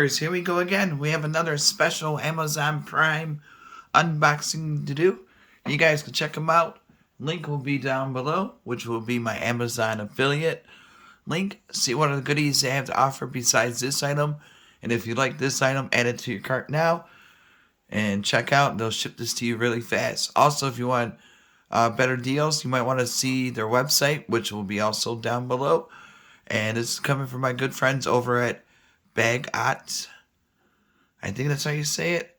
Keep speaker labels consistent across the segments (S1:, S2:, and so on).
S1: viewers, here we go again. We have another special Amazon Prime unboxing to do. You guys can check them out. Link will be down below, which will be my Amazon affiliate link. See what other goodies they have to offer besides this item. And if you like this item, add it to your cart now. And check out, they'll ship this to you really fast. Also, if you want better deals, you might want to see their website, which will be also down below. And this is coming from my good friends over at Bagotte. I think that's how you say it.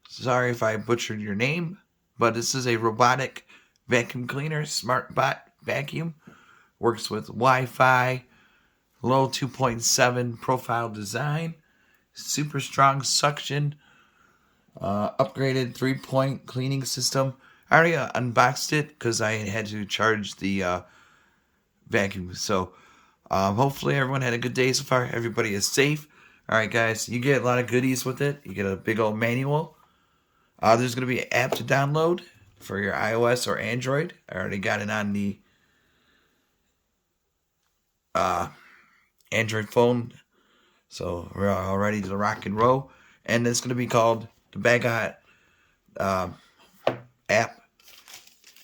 S1: Sorry if I butchered your name, but this is a robotic vacuum cleaner, smart bot vacuum. Works with Wi-Fi, low 2.7 profile design, super strong suction, upgraded 3-point cleaning system. I already unboxed it because I had to charge the vacuum. So hopefully everyone had a good day so far. Everybody is safe. Alright guys, you get a lot of goodies with it. You get a big old manual. There's going to be an app to download for your iOS or Android. I already got it on the Android phone. So we're all ready to rock and roll. And it's going to be called the Bagotte app.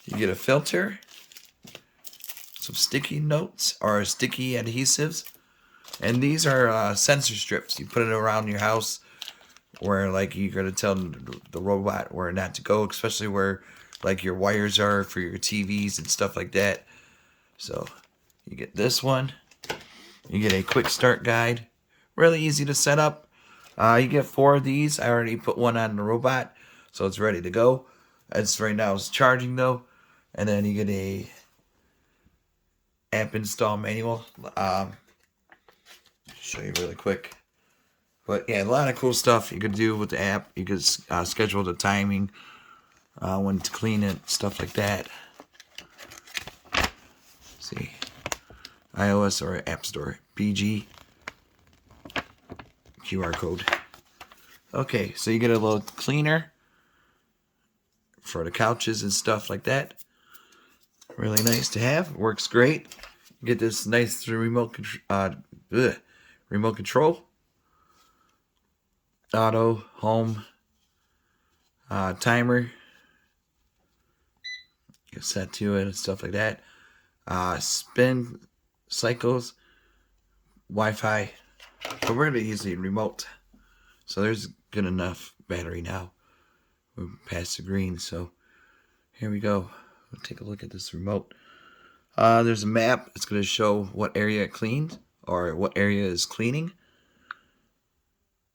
S1: You get a filter, some sticky notes or sticky adhesives, and these are sensor strips. You put it around your house where like you're gonna tell the robot where not to go, especially where like your wires are for your TVs and stuff like that. So you get this one. You get a quick start guide, really easy to set up. You get 4 of these. I already put one on the robot, so it's ready to go. It's right now it's charging though. And then you get a app install manual. Show you really quick. But yeah, a lot of cool stuff you could do with the app. You could schedule the timing, when to clean it, stuff like that. Let's see, iOS or App Store, BG QR code. Okay, so you get a little cleaner for the couches and stuff like that. Really nice to have. Works great. You get this nice remote control. Auto, home, timer. Get set to it and stuff like that. Spin cycles, Wi-Fi. But we're going to use the remote. So there's good enough battery now. We're past the green, so here we go. We'll take a look at this remote. There's a map. It's going to show what area it cleaned or what area is cleaning.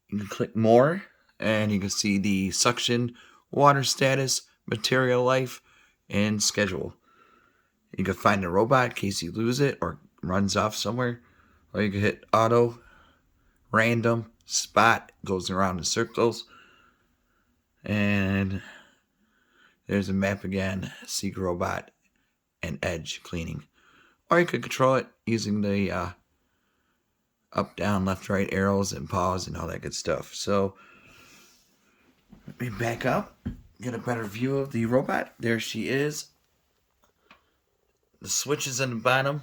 S1: You can click more and you can see the suction, water status, material life, and schedule. You can find the robot in case you lose it or runs off somewhere. Or you can hit auto, random, spot, goes around in circles. And there's a map again, Seek Robot and Edge cleaning. Or you could control it using the up, down, left, right arrows and pause and all that good stuff. So let me back up, get a better view of the robot. There she is. The switch is in the bottom.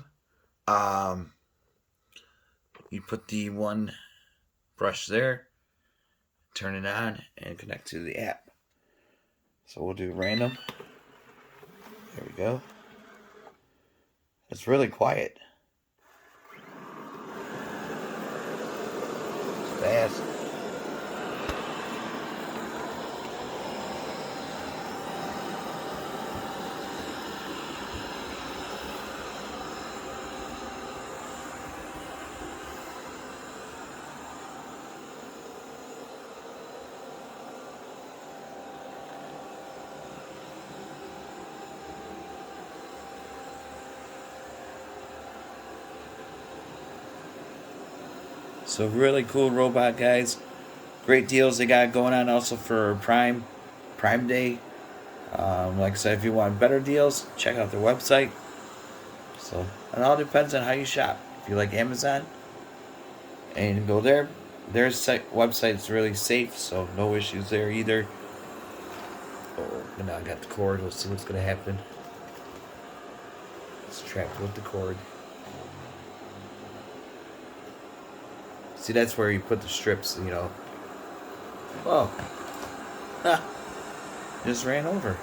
S1: You put the one brush there, turn it on, and connect to the app. So we'll do random. There we go. It's really quiet. It's fast. So really cool robot, guys. Great deals they got going on also for Prime Day. Like I said, if you want better deals, check out their website. So it all depends on how you shop. If you like Amazon, and go there. Their website is really safe, so no issues there either. Oh, and now I got the cord. Let's see what's gonna happen. It's trapped with the cord. See, that's where you put the strips, you know. Oh. Ha. Just ran over.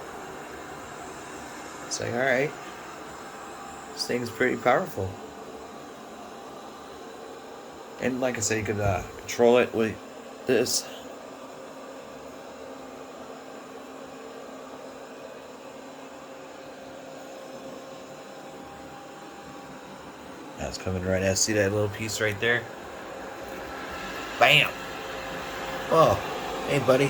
S1: It's like, alright. This thing is pretty powerful. And like I said, you could control it with this. That's coming right at. See that little piece right there? Bam! Oh, hey buddy.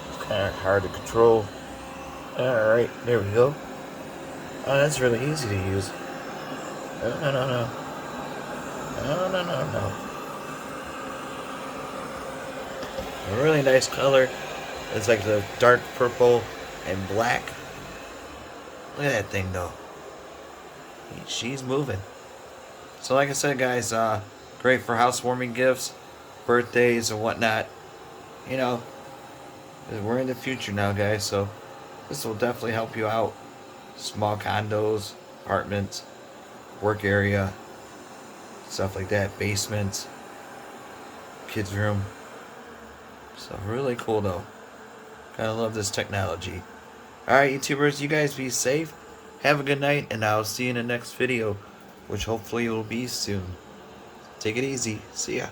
S1: It's kind of hard to control. Alright, there we go. Oh, that's really easy to use. No, no, no, no. No, no, no, no. A really nice color. It's like the dark purple and black. Look at that thing, though. She's moving. So like I said, guys, great for housewarming gifts, birthdays, and whatnot. You know, we're in the future now, guys, so this will definitely help you out. Small condos, apartments, work area, stuff like that, basements, kids' room. So really cool, though. Kind of love this technology. Alright, YouTubers, you guys be safe. Have a good night, and I'll see you in the next video, which hopefully will be soon. Take it easy. See ya.